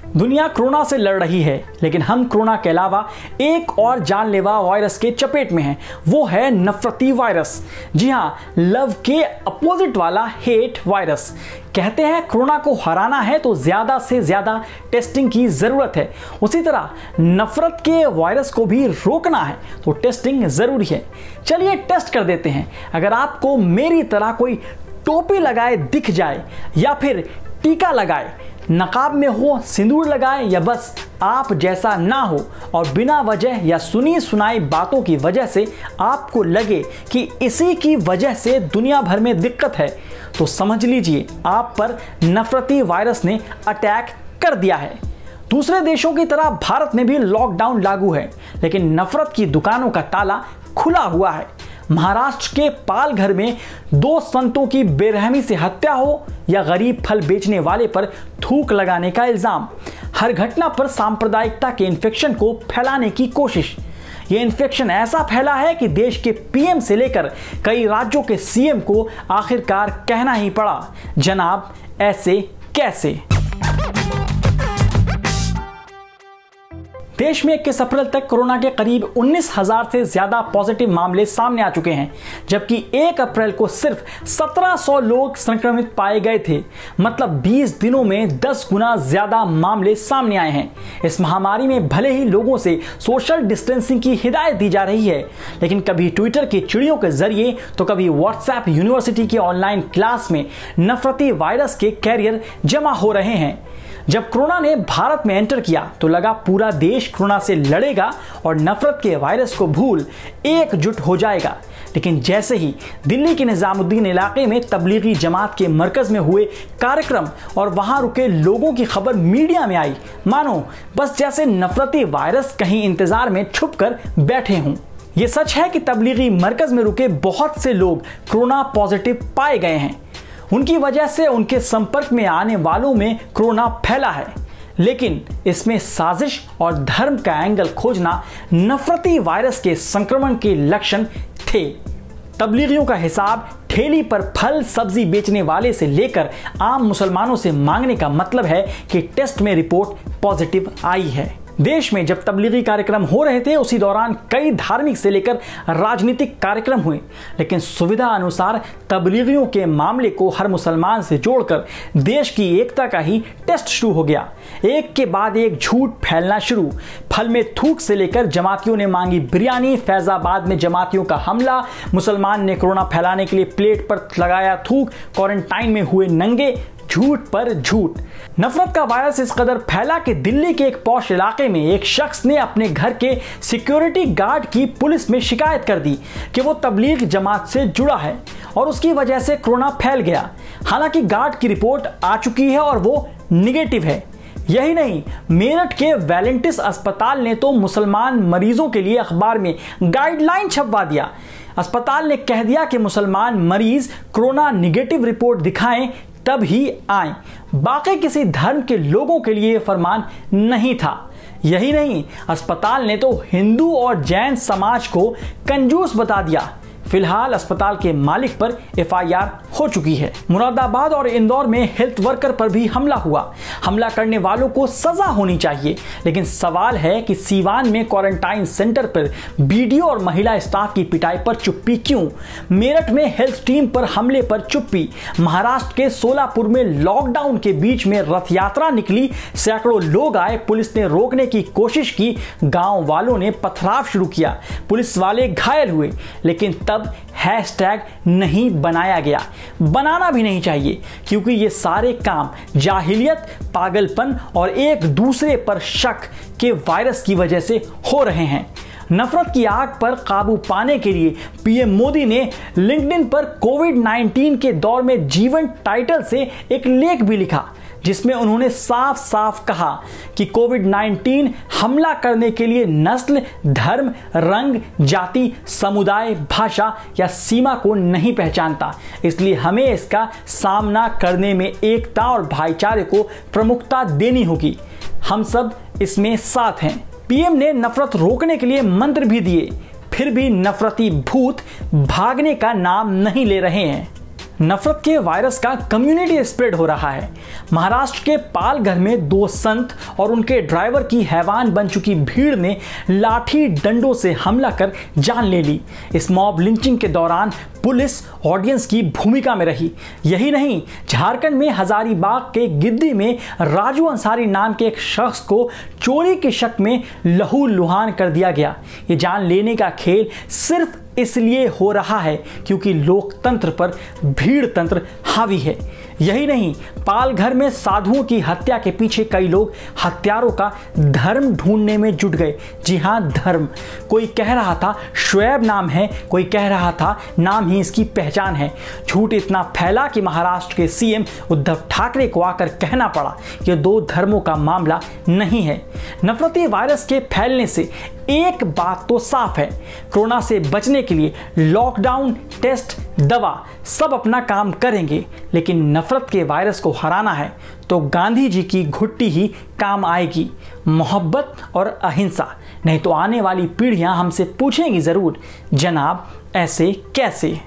दुनिया कोरोना से लड़ रही है, लेकिन हम कोरोना के अलावा एक और जानलेवा वायरस के चपेट में हैं। वो है नफरती वायरस। जी हाँ, लव के अपोजिट वाला हेट वायरस। कहते हैं कोरोना को हराना है तो ज़्यादा से ज़्यादा टेस्टिंग की ज़रूरत है। उसी तरह नफरत के वायरस को भी रोकना है तो टेस्टिंग ज़रूरी है। चलिए टेस्ट कर देते हैं। अगर आपको मेरी तरह कोई टोपी लगाए दिख जाए या फिर टीका लगाए, नकाब में हो, सिंदूर लगाए या बस आप जैसा ना हो और बिना वजह या सुनी सुनाई बातों की वजह से आपको लगे कि इसी की वजह से दुनिया भर में दिक्कत है, तो समझ लीजिए आप पर नफरती वायरस ने अटैक कर दिया है। दूसरे देशों की तरह भारत में भी लॉकडाउन लागू है, लेकिन नफरत की दुकानों का ताला खुला हुआ है। महाराष्ट्र के पालघर में 2 संतों की बेरहमी से हत्या हो या गरीब फल बेचने वाले पर थूक लगाने का इल्जाम, हर घटना पर सांप्रदायिकता के इन्फेक्शन को फैलाने की कोशिश। यह इन्फेक्शन ऐसा फैला है कि देश के पीएम से लेकर कई राज्यों के सीएम को आखिरकार कहना ही पड़ा, जनाब ऐसे कैसे। देश में 21 अप्रैल तक कोरोना के करीब 19,000 से ज्यादा पॉजिटिव मामले सामने आ चुके हैं, जबकि 1 अप्रैल को सिर्फ 1700 लोग संक्रमित पाए गए थे। मतलब 20 दिनों में 10 गुना ज्यादा मामले सामने आए हैं। इस महामारी में भले ही लोगों से सोशल डिस्टेंसिंग की हिदायत दी जा रही है, लेकिन कभी ट्विटर की चिड़ियों के जरिए तो कभी व्हाट्सएप यूनिवर्सिटी के ऑनलाइन क्लास में नफरती वायरस के कैरियर जमा हो रहे हैं। जब कोरोना ने भारत में एंटर किया तो लगा पूरा देश कोरोना से लड़ेगा और नफरत के वायरस को भूल एकजुट हो जाएगा। लेकिन जैसे ही दिल्ली के निजामुद्दीन इलाके में तबलीगी जमात के मरकज में हुए कार्यक्रम और वहां रुके लोगों की खबर मीडिया में आई, मानो बस जैसे नफरती वायरस कहीं इंतजार में छुप कर बैठे हों। ये सच है कि तबलीगी मरकज में रुके बहुत से लोग कोरोना पॉजिटिव पाए गए हैं। उनकी वजह से उनके संपर्क में आने वालों में कोरोना फैला है, लेकिन इसमें साजिश और धर्म का एंगल खोजना नफरती वायरस के संक्रमण के लक्षण थे। तबलीगियों का हिसाब ठेली पर फल सब्जी बेचने वाले से लेकर आम मुसलमानों से मांगने का मतलब है कि टेस्ट में रिपोर्ट पॉजिटिव आई है। देश में जब तबलीगी कार्यक्रम हो रहे थे उसी दौरान कई धार्मिक से लेकर राजनीतिक कार्यक्रम हुए, लेकिन सुविधा अनुसार तबलीगियों के मामले को हर मुसलमान से जोड़कर देश की एकता का ही टेस्ट शुरू हो गया। एक के बाद एक झूठ फैलना शुरू। फल में थूक से लेकर जमातियों ने मांगी बिरयानी, फैजाबाद में जमातियों का हमला, मुसलमान ने कोरोना फैलाने के लिए प्लेट पर लगाया थूक, क्वारंटाइन में हुए नंगे, झूठ पर झूठ। नफरत का वायरस इस कदर फैला कि दिल्ली के एक पॉश इलाके में एक शख्स ने अपने घर के सिक्योरिटी गार्ड की पुलिस में शिकायत कर दी कि वो तबलीग जमात से जुड़ा है और उसकी वजह से कोरोना फैल गया। हालांकि गार्ड की रिपोर्ट आ चुकी है और वो निगेटिव है। यही नहीं, मेरठ के वैलेंटिस अस्पताल ने तो मुसलमान मरीजों के लिए अखबार में गाइडलाइन छपवा दिया। अस्पताल ने कह दिया कि मुसलमान मरीज कोरोना निगेटिव रिपोर्ट दिखाएं तब ही आए। बाकी किसी धर्म के लोगों के लिए फरमान नहीं था। यही नहीं, अस्पताल ने तो हिंदू और जैन समाज को कंजूस बता दिया। फिलहाल अस्पताल के मालिक पर एफआईआर हो चुकी है। मुरादाबाद और इंदौर में हेल्थ वर्कर पर भी हमला हुआ। हमला करने वालों को सजा होनी चाहिए, लेकिन सवाल है कि सीवान में क्वारंटाइन सेंटर पर बीडीओ और महिला स्टाफ की पिटाई पर चुप्पी क्यों? मेरठ में हेल्थ टीम पर हमले पर चुप्पी। महाराष्ट्र के सोलापुर में लॉकडाउन के बीच में रथ यात्रा निकली, सैकड़ों लोग आए, पुलिस ने रोकने की कोशिश की, गांव वालों ने पथराव शुरू किया, पुलिस वाले घायल हुए, लेकिन तब हैशटैग नहीं बनाया गया। बनाना भी नहीं चाहिए, क्योंकि ये सारे काम जाहिलियत, पागलपन और एक दूसरे पर शक के वायरस की वजह से हो रहे हैं। नफरत की आग पर काबू पाने के लिए पीएम मोदी ने लिंक्डइन पर कोविड-19 के दौर में जीवन टाइटल से एक लेख भी लिखा, जिसमें उन्होंने साफ साफ कहा कि कोविड-19 हमला करने के लिए नस्ल, धर्म, रंग, जाति, समुदाय, भाषा या सीमा को नहीं पहचानता। इसलिए हमें इसका सामना करने में एकता और भाईचारे को प्रमुखता देनी होगी। हम सब इसमें साथ हैं। पीएम ने नफरत रोकने के लिए मंत्र भी दिए, फिर भी नफरती भूत भागने का नाम नहीं ले रहे हैं। नफरत के वायरस का कम्युनिटी स्प्रेड हो रहा है। महाराष्ट्र के पालघर में 2 संत और उनके ड्राइवर की हैवान बन चुकी भीड़ ने लाठी डंडों से हमला कर जान ले ली। इस मॉब लिंचिंग के दौरान पुलिस ऑडियंस की भूमिका में रही। यही नहीं, झारखंड में हजारीबाग के गिद्दी में राजू अंसारी नाम के एक शख्स को चोरी के शक में लहूलुहान कर दिया गया। ये जान लेने का खेल सिर्फ इसलिए हो रहा है क्योंकि लोकतंत्र पर भीड़ तंत्र हावी है। यही नहीं, पालघर में साधुओं की हत्या के पीछे कई लोग हत्यारों का धर्म ढूंढने में जुट गए। जी हां, धर्म। कोई कह रहा था शुएब नाम है, कोई कह रहा था नाम ही इसकी पहचान है। झूठ इतना फैला कि महाराष्ट्र के सीएम उद्धव ठाकरे को आकर कहना पड़ा कि 2 धर्मों का मामला नहीं है। नफरती वायरस के फैलने से एक बात तो साफ है, कोरोना से बचने के लिए लॉकडाउन, टेस्ट, दवा सब अपना काम करेंगे, लेकिन नफरत के वायरस को हराना है तो गांधी जी की घुट्टी ही काम आएगी, मोहब्बत और अहिंसा। नहीं तो आने वाली पीढ़ियां हमसे पूछेंगी जरूर, जनाब ऐसे कैसे।